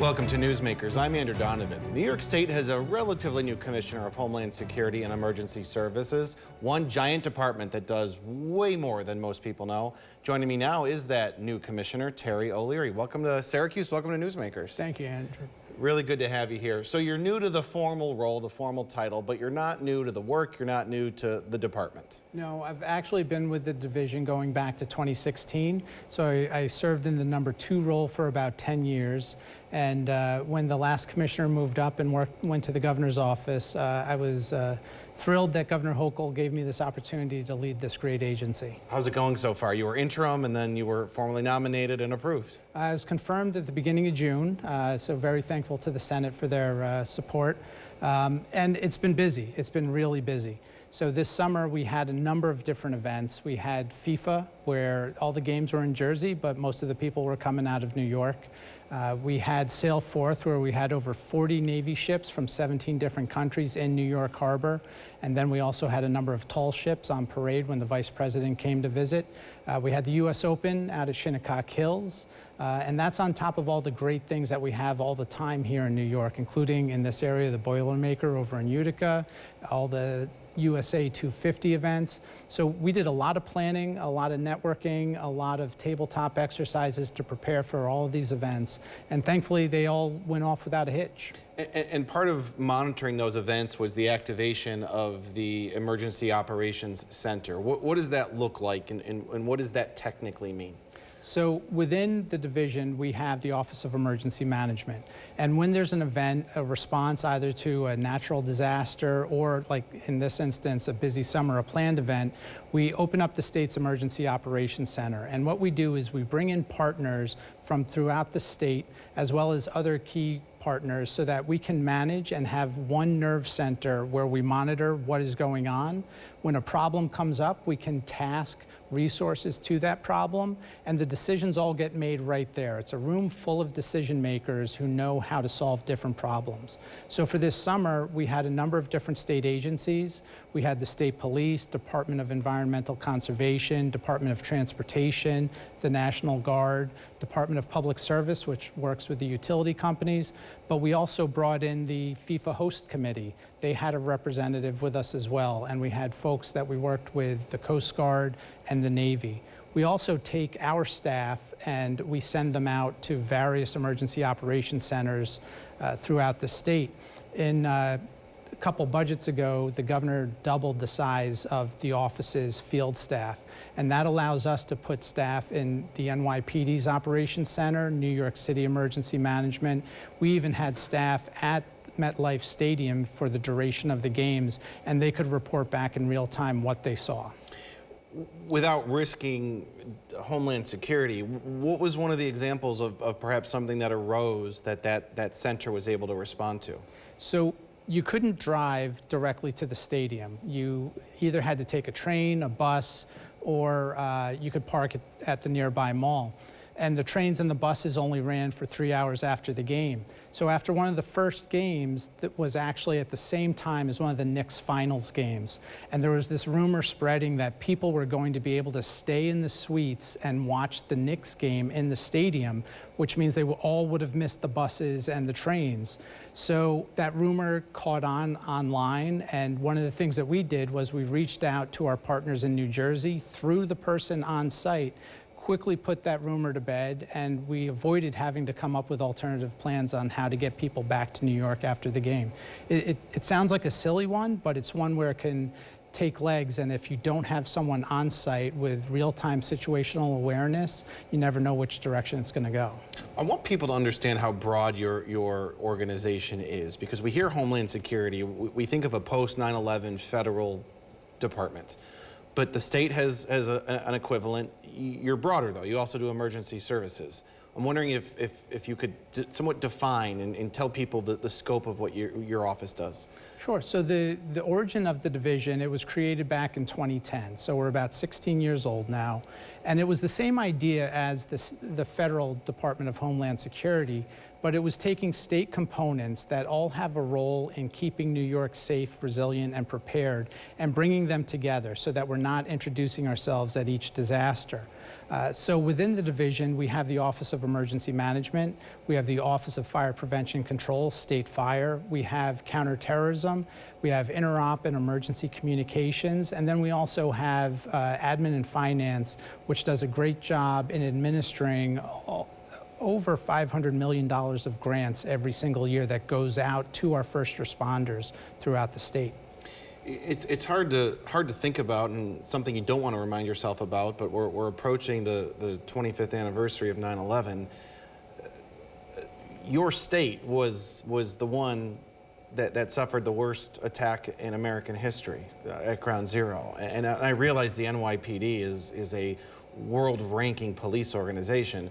Welcome to Newsmakers. I'm Andrew Donovan. New York State has a relatively new Commissioner of Homeland Security and Emergency Services, one giant department that does way more than most people know. Joining me now is that new Commissioner, Terry O'Leary. Welcome to Syracuse. Welcome to Newsmakers. Thank you, Andrew. Really good to have you here. So you're new to the formal role, the formal title, but you're not new to the work, you're not new to the department. No, I've actually been with the division going back to 2016. So I served in the #2 role for about 10 years. And when the last commissioner moved up and went to the governor's office, I was thrilled that Governor Hochul gave me this opportunity to lead this great agency. How's it going so far? You were interim and then you were formally nominated and approved. I was confirmed at the beginning of June, so very thankful to the Senate for their support. And it's been busy. It's been really busy. So this summer we had a number of different events. We had FIFA, where all the games were in Jersey, but most of the people were coming out of New York. We had Sail Forth, where we had over 40 Navy ships from 17 different countries in New York Harbor. And then we also had a number of tall ships on parade when the Vice President came to visit. We had the U.S. Open out at Shinnecock Hills. And that's on top of all the great things that we have all the time here in New York, including in this area, the Boilermaker over in Utica, all the USA 250 events. So we did a lot of planning, a lot of networking, a lot of tabletop exercises to prepare for all of these events. And thankfully, they all went off without a hitch. And part of monitoring those events was the activation of the Emergency Operations Center. What does that look like, and what does that technically mean? So within the division, we have the Office of Emergency Management. And when there's an event, a response either to a natural disaster or, like in this instance, a busy summer, a planned event, we open up the state's Emergency Operations Center. And what we do is we bring in partners from throughout the state, as well as other key partners, so that we can manage and have one nerve center where we monitor what is going on. When a problem comes up, we can task resources to that problem, and the decisions all get made right there. It's a room full of decision makers who know how to solve different problems. So for this summer, we had a number of different state agencies. We had the State Police, Department of Environmental Conservation, Department of Transportation, the National Guard, Department of Public Service, which works with the utility companies, but we also brought in the FIFA Host Committee. They had a representative with us as well, and we had folks that we worked with, the Coast Guard and the Navy. We also take our staff and we send them out to various emergency operations centers throughout the state. In a couple budgets ago, the governor doubled the size of the office's field staff, and that allows us to put staff in the NYPD's Operations Center, New York City Emergency Management. We even had staff at MetLife Stadium for the duration of the games, and they could report back in real time what they saw. Without risking Homeland Security, what was one of the examples of perhaps something that arose that center was able to respond to? So you couldn't drive directly to the stadium. You either had to take a train, a bus, or you could park at the nearby mall. And the trains and the buses only ran for 3 hours after the game. So after one of the first games that was actually at the same time as one of the Knicks finals games, and there was this rumor spreading that people were going to be able to stay in the suites and watch the Knicks game in the stadium, which means they all would have missed the buses and the trains. So that rumor caught on online, and one of the things that we did was we reached out to our partners in New Jersey through the person on site, quickly put that rumor to bed, and we avoided having to come up with alternative plans on how to get people back to New York after the game. It sounds like a silly one, but it's one where it can take legs, and if you don't have someone on site with real-time situational awareness, you never know which direction it's going to go. I want people to understand how broad your organization is, because we hear Homeland Security, we think of a post-9/11 federal department. But the state has an equivalent. You're broader, though. You also do emergency services. I'm wondering if you could somewhat define and tell people the scope of what your office does. Sure. So the origin of the division, it was created back in 2010. So we're about 16 years old now. And it was the same idea as the Federal Department of Homeland Security, but it was taking state components that all have a role in keeping New York safe, resilient, and prepared, and bringing them together so that we're not introducing ourselves at each disaster. So within the division, we have the Office of Emergency Management, we have the Office of Fire Prevention Control, State Fire, we have counterterrorism, we have interop and emergency communications, and then we also have admin and finance, which does a great job in administering over $500 million of grants every single year that goes out to our first responders throughout the state. It's hard to think about, and something you don't want to remind yourself about, but we're approaching the 25th anniversary of 9/11. Your state was the one that suffered the worst attack in American history at Ground Zero. And I realize the NYPD is a world-ranking police organization,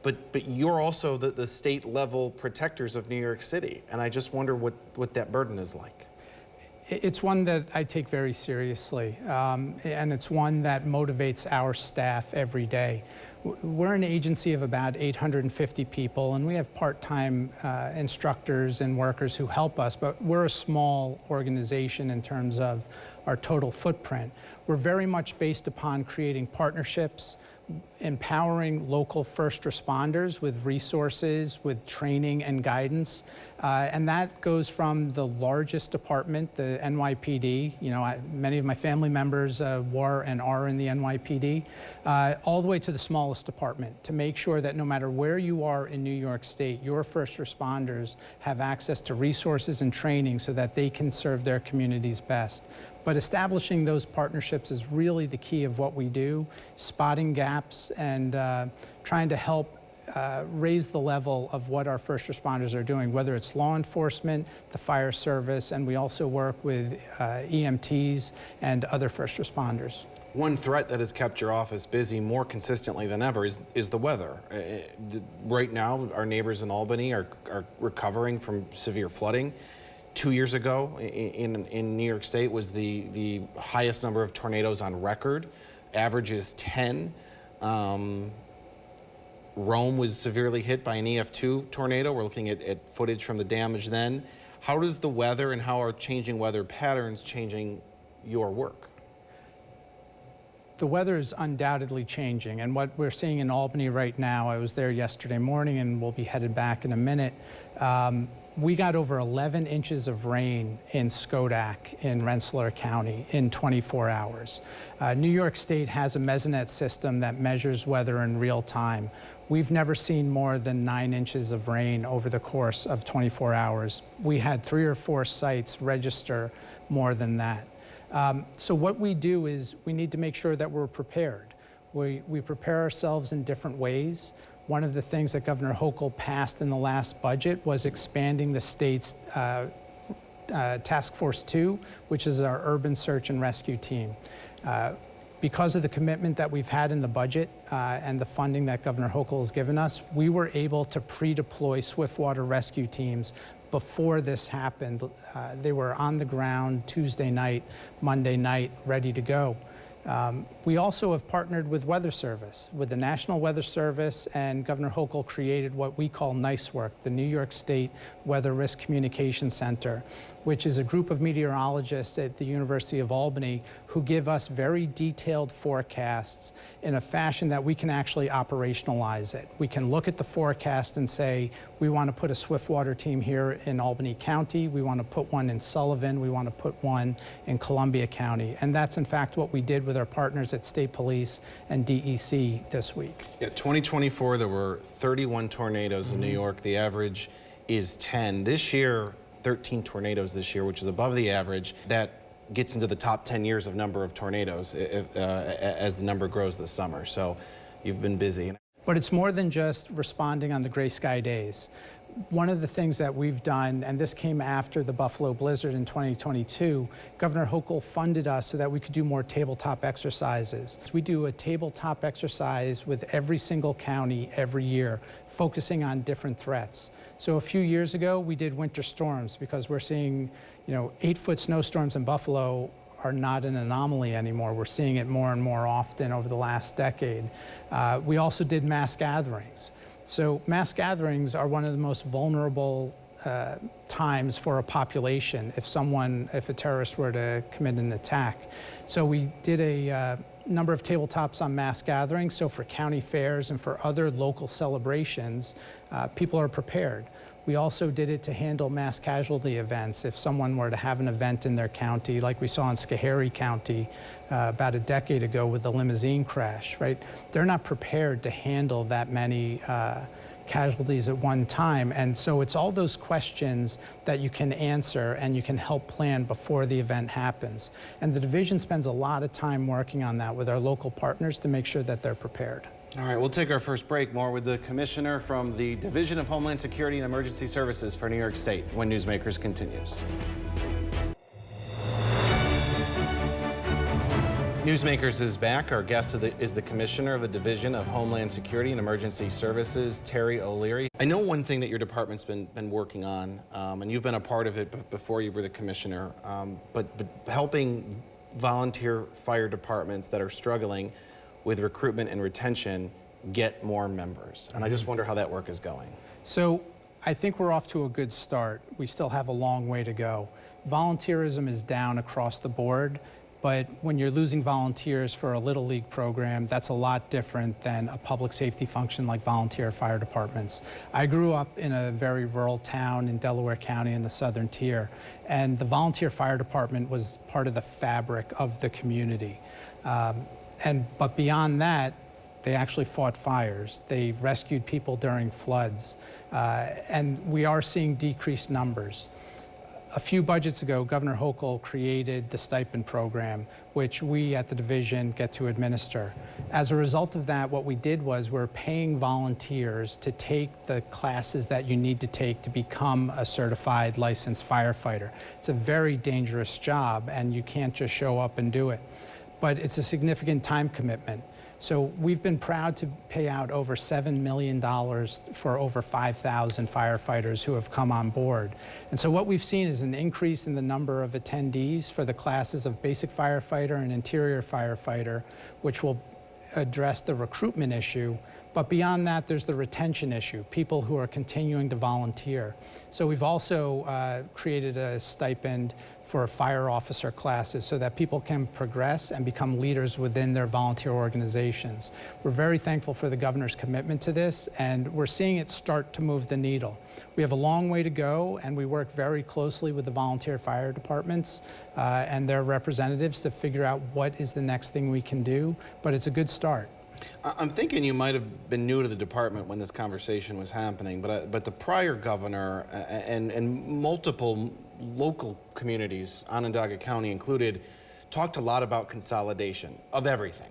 but you're also the state-level protectors of New York City, and I just wonder what that burden is like. It's one that I take very seriously, and it's one that motivates our staff every day. We're an agency of about 850 people, and we have part-time instructors and workers who help us, but we're a small organization in terms of our total footprint. We're very much based upon creating partnerships, empowering local first responders with resources, with training and guidance. And that goes from the largest department, the NYPD. You know, many of my family members were and are in the NYPD, all the way to the smallest department, to make sure that no matter where you are in New York State, your first responders have access to resources and training so that they can serve their communities best. But establishing those partnerships is really the key of what we do, spotting gaps and trying to help raise the level of what our first responders are doing, whether it's law enforcement, the fire service, and we also work with EMTs and other first responders. One threat that has kept your office busy more consistently than ever is the weather. Right now, our neighbors in Albany are recovering from severe flooding. 2 years ago in New York State was the highest number of tornadoes on record. Average is 10. Rome was severely hit by an EF2 tornado. We're looking at footage from the damage then. How does the weather and how are changing weather patterns changing your work? The weather is undoubtedly changing, and what we're seeing in Albany right now, I was there yesterday morning and we'll be headed back in a minute. We got over 11 inches of rain in Schodack in Rensselaer County in 24 hours. New York State has a mesonet system that measures weather in real time. We've never seen more than 9 inches of rain over the course of 24 hours. We had 3 or 4 sites register more than that. So what we do is we need to make sure that we're prepared. We prepare ourselves in different ways. One of the things that Governor Hochul passed in the last budget was expanding the state's Task Force 2, which is our urban search and rescue team. Because of the commitment that we've had in the budget and the funding that Governor Hochul has given us, we were able to pre-deploy swiftwater rescue teams before this happened. They were on the ground Tuesday night, Monday night, ready to go. We also have partnered with Weather Service, with the National Weather Service, and Governor Hochul created what we call NYS Work, the New York State Weather Risk Communication Center, which is a group of meteorologists at the University of Albany who give us very detailed forecasts in a fashion that we can actually operationalize it. We can look at the forecast and say, we want to put a swiftwater team here in Albany County, we want to put one in Sullivan, we want to put one in Columbia County. And that's in fact what we did with our partners at State Police and DEC this week. Yeah, 2024, there were 31 tornadoes in New York. The average is 10. This year, 13 tornadoes this year, which is above the average. That gets into the top 10 years of number of tornadoes as the number grows this summer. So you've been busy. But it's more than just responding on the gray sky days. One of the things that we've done, and this came after the Buffalo blizzard in 2022, Governor Hochul funded us so that we could do more tabletop exercises. We do a tabletop exercise with every single county every year, focusing on different threats. So a few years ago, we did winter storms because we're seeing, 8-foot snowstorms in Buffalo are not an anomaly anymore. We're seeing it more and more often over the last decade. We also did mass gatherings. So mass gatherings are one of the most vulnerable times for a population if a terrorist were to commit an attack. So we did a number of tabletops on mass gatherings. So for county fairs and for other local celebrations, people are prepared. We also did it to handle mass casualty events. If someone were to have an event in their county, like we saw in Schoharie County about a decade ago with the limousine crash, right? They're not prepared to handle that many casualties at one time. And so it's all those questions that you can answer and you can help plan before the event happens. And the division spends a lot of time working on that with our local partners to make sure that they're prepared. All right, we'll take our first break. More with the commissioner from the Division of Homeland Security and Emergency Services for New York State when Newsmakers continues. Newsmakers is back. Our guest is the Commissioner of the Division of Homeland Security and Emergency Services, Terry O'Leary. I know one thing that your department's been working on, and you've been a part of it before you were the commissioner, but helping volunteer fire departments that are struggling with recruitment and retention get more members. And I just wonder how that work is going. So I think we're off to a good start. We still have a long way to go. Volunteerism is down across the board, but when you're losing volunteers for a Little League program, that's a lot different than a public safety function like volunteer fire departments. I grew up in a very rural town in Delaware County in the southern tier, and the volunteer fire department was part of the fabric of the community. But beyond that, they actually fought fires. They rescued people during floods. And we are seeing decreased numbers. A few budgets ago, Governor Hochul created the stipend program, which we at the division get to administer. As a result of that, what we did was we're paying volunteers to take the classes that you need to take to become a certified licensed firefighter. It's a very dangerous job, and you can't just show up and do it. But it's a significant time commitment. So we've been proud to pay out over $7 million for over 5,000 firefighters who have come on board. And so what we've seen is an increase in the number of attendees for the classes of basic firefighter and interior firefighter, which will address the recruitment issue. But beyond that, there's the retention issue, people who are continuing to volunteer. So we've also created a stipend for fire officer classes so that people can progress and become leaders within their volunteer organizations. We're very thankful for the governor's commitment to this, and we're seeing it start to move the needle. We have a long way to go, and we work very closely with the volunteer fire departments and their representatives to figure out what is the next thing we can do, but it's a good start. I'm thinking you might have been new to the department when this conversation was happening, but the prior governor and multiple local communities, Onondaga County included, talked a lot about consolidation of everything.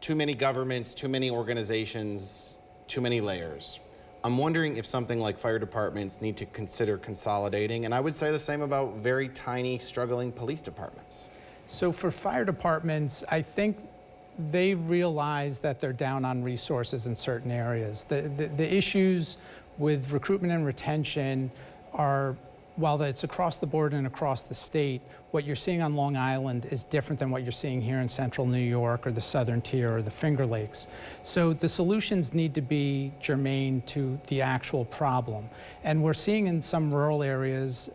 Too many governments, too many organizations, too many layers. I'm wondering if something like fire departments need to consider consolidating, and I would say the same about very tiny, struggling police departments. So for fire departments, I think they realize that they're down on resources in certain areas. The issues with recruitment and retention are, while it's across the board and across the state, what you're seeing on Long Island is different than what you're seeing here in central New York or the southern tier or the Finger Lakes. So the solutions need to be germane to the actual problem. And we're seeing in some rural areas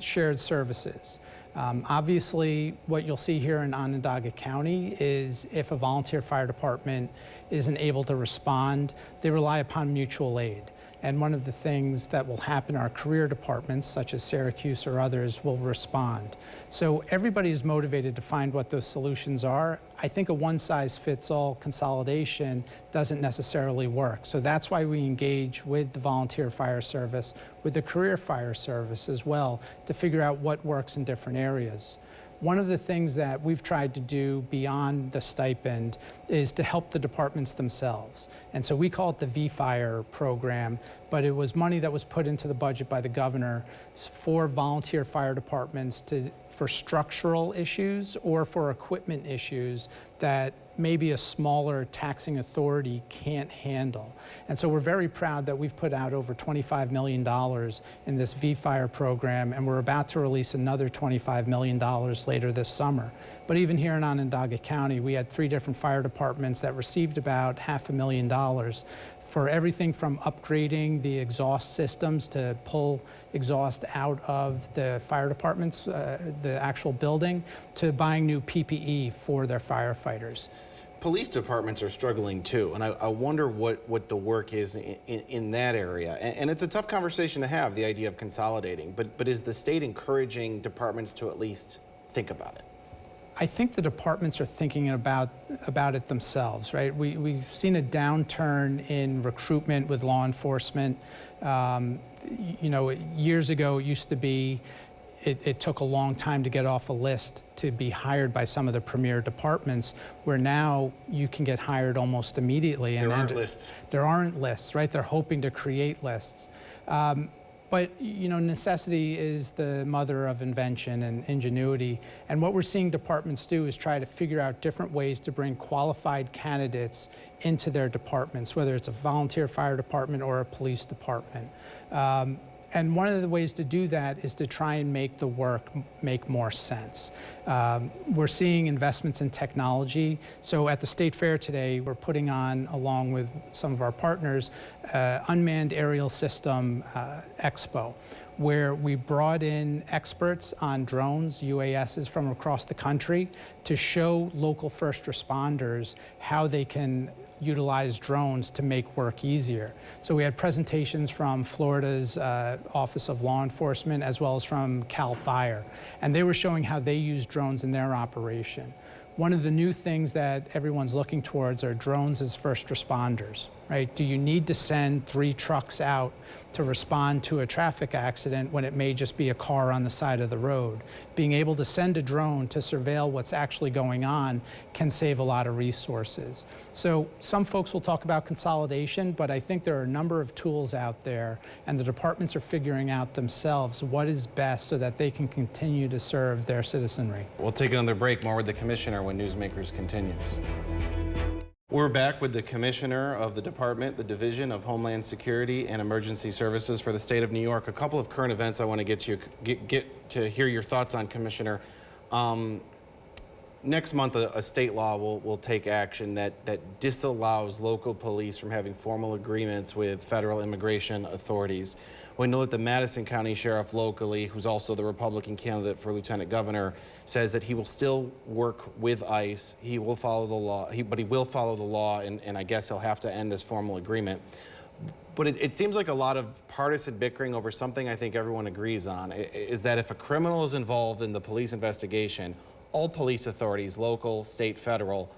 shared services. Obviously, what you'll see here in Onondaga County is if a volunteer fire department isn't able to respond, they rely upon mutual aid. And one of the things that will happen, our career departments, such as Syracuse or others, will respond. So everybody is motivated to find what those solutions are. I think a one-size-fits-all consolidation doesn't necessarily work. So that's why we engage with the volunteer fire service, with the career fire service as well, to figure out what works in different areas. One of the things that we've tried to do beyond the stipend is to help the departments themselves. And so we call it the VFire program, but it was money that was put into the budget by the governor for volunteer fire departments for structural issues or for equipment issues that maybe a smaller taxing authority can't handle. And so we're very proud that we've put out over $25 million in this VFire program, and we're about to release another $25 million later this summer. But even here in Onondaga County, we had 3 different fire departments that received about $500,000 for everything from upgrading the exhaust systems to pull exhaust out of the fire departments, the actual building, to buying new PPE for their firefighters. Police departments are struggling too, and I wonder what the work is in that area. And it's a tough conversation to have, the idea of consolidating, but is the state encouraging departments to at least think about it? I think the departments are thinking about it themselves, right? We've seen a downturn in recruitment with law enforcement. You know, years ago it used to be it took a long time to get off a list to be hired by some of the premier departments, where now you can get hired almost immediately. There aren't lists. There aren't lists, right? They're hoping to create lists. But, you know, necessity is the mother of invention and ingenuity. And what we're seeing departments do is try to figure out different ways to bring qualified candidates into their departments, whether it's a volunteer fire department or a police department. And one of the ways to do that is to try and make the work make more sense. We're seeing investments in technology. So at the State Fair today, we're putting on, along with some of our partners, Unmanned Aerial System Expo, where we brought in experts on drones, UASs from across the country, to show local first responders how they can utilize drones to make work easier. So we had presentations from Florida's Office of Law Enforcement as well as from CAL FIRE, and they were showing how they use drones in their operation. One of the new things that everyone's looking towards are drones as first responders, right? Do you need to send 3 trucks out to respond to a traffic accident when it may just be a car on the side of the road? Being able to send a drone to surveil what's actually going on can save a lot of resources. So some folks will talk about consolidation, but I think there are a number of tools out there, and the departments are figuring out themselves what is best so that they can continue to serve their citizenry. We'll take another break. More with the Commissioner when Newsmakers continues. We're back with the Commissioner of the Department, the Division of Homeland Security and Emergency Services for the state of New York. A couple of current events I want to get to hear your thoughts on, Commissioner. Next month, a state law will take action that disallows local police from having formal agreements with federal immigration authorities. We know that the Madison County Sheriff locally, who's also the Republican candidate for Lieutenant Governor, says that he will still work with ICE. He will follow the law, but he will follow the law, and I guess he'll have to end this formal agreement. But it seems like a lot of partisan bickering over something I think everyone agrees on, is that if a criminal is involved in the police investigation, all police authorities, local, state, federal,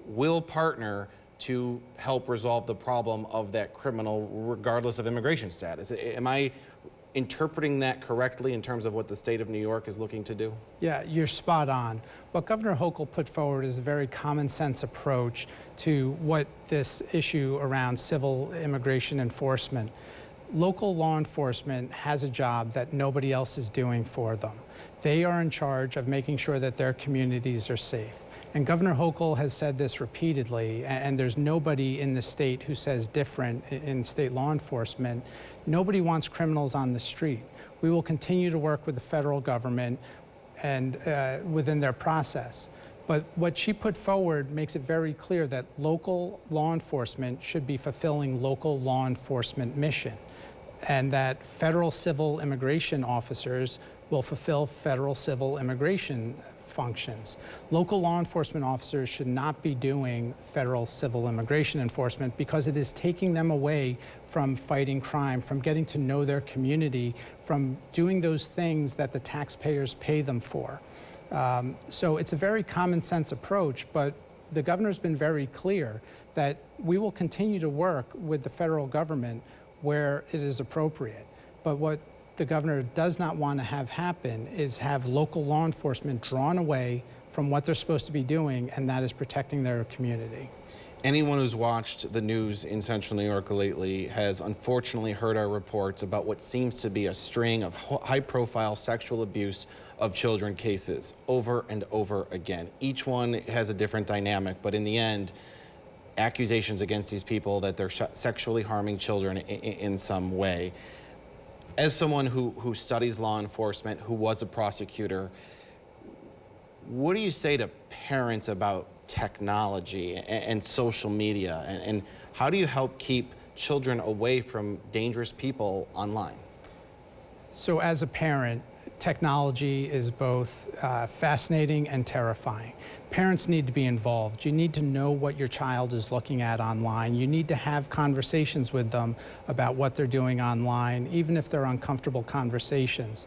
will partner to help resolve the problem of that criminal regardless of immigration status. Am I interpreting that correctly in terms of what the state of New York is looking to do? Yeah, you're spot on. What Governor Hochul put forward is a very common sense approach to what this issue around civil immigration enforcement. Local law enforcement has a job that nobody else is doing for them. They are in charge of making sure that their communities are safe. And Governor Hochul has said this repeatedly, and there's nobody in the state who says different in state law enforcement. Nobody wants criminals on the street. We will continue to work with the federal government and within their process. But what she put forward makes it very clear that local law enforcement should be fulfilling local law enforcement mission, and that federal civil immigration officers will fulfill federal civil immigration functions. Local law enforcement officers should not be doing federal civil immigration enforcement because it is taking them away from fighting crime, from getting to know their community, from doing those things that the taxpayers pay them for. So it's a very common sense approach, but the governor's been very clear that we will continue to work with the federal government where it is appropriate. But what the governor does not want to have happen is have local law enforcement drawn away from what they're supposed to be doing, and that is protecting their community. Anyone who's watched the news in Central New York lately has unfortunately heard our reports about what seems to be a string of high-profile sexual abuse of children cases over and over again. Each one has a different dynamic, but in the end, accusations against these people that they're sexually harming children in some way. As someone who studies law enforcement, who was a prosecutor, what do you say to parents about technology and social media? And how do you help keep children away from dangerous people online? So as a parent, technology is both fascinating and terrifying. Parents need to be involved. You need to know what your child is looking at online. You need to have conversations with them about what they're doing online, even if they're uncomfortable conversations.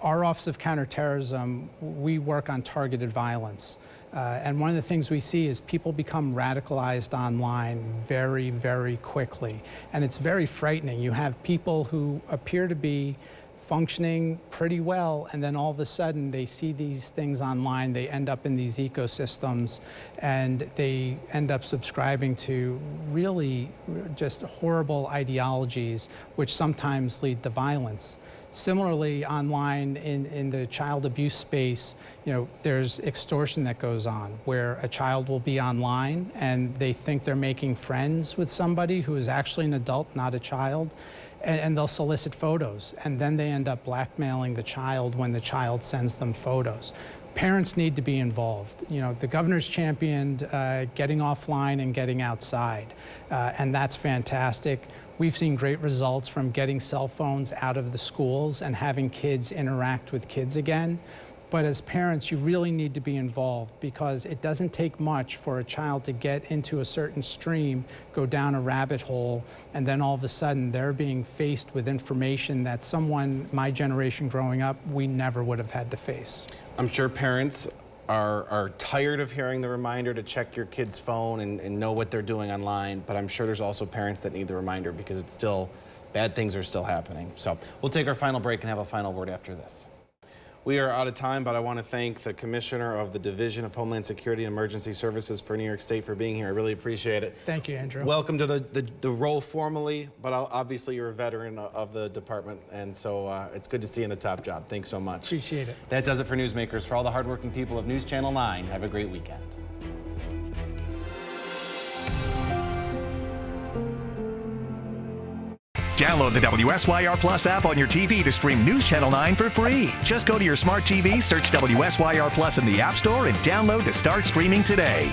Our Office of Counterterrorism, we work on targeted violence. And one of the things we see is people become radicalized online very, very quickly. And it's very frightening. You have people who appear to be functioning pretty well, and then all of a sudden they see these things online, they end up in these ecosystems, and they end up subscribing to really just horrible ideologies, which sometimes lead to violence. Similarly, online in the child abuse space, there's extortion that goes on, where a child will be online and they think they're making friends with somebody who is actually an adult, not a child. And they'll solicit photos, and then they end up blackmailing the child when the child sends them photos. Parents need to be involved. The governor's championed getting offline and getting outside, and that's fantastic. We've seen great results from getting cell phones out of the schools and having kids interact with kids again. But as parents, you really need to be involved, because it doesn't take much for a child to get into a certain stream, go down a rabbit hole, and then all of a sudden they're being faced with information that someone, my generation growing up, we never would have had to face. I'm sure parents are tired of hearing the reminder to check your kid's phone and know what they're doing online, but I'm sure there's also parents that need the reminder because it's still, bad things are still happening. So we'll take our final break and have a final word after this. We are out of time, but I want to thank the Commissioner of the Division of Homeland Security and Emergency Services for New York State for being here. I really appreciate it. Thank you, Andrew. Welcome to the role formally, but obviously you're a veteran of the department, and so it's good to see you in the top job. Thanks so much. Appreciate it. That does it for Newsmakers. For all the hardworking people of News Channel 9, have a great weekend. Download the WSYR Plus app on your TV to stream News Channel 9 for free. Just go to your smart TV, search WSYR Plus in the App Store, and download to start streaming today.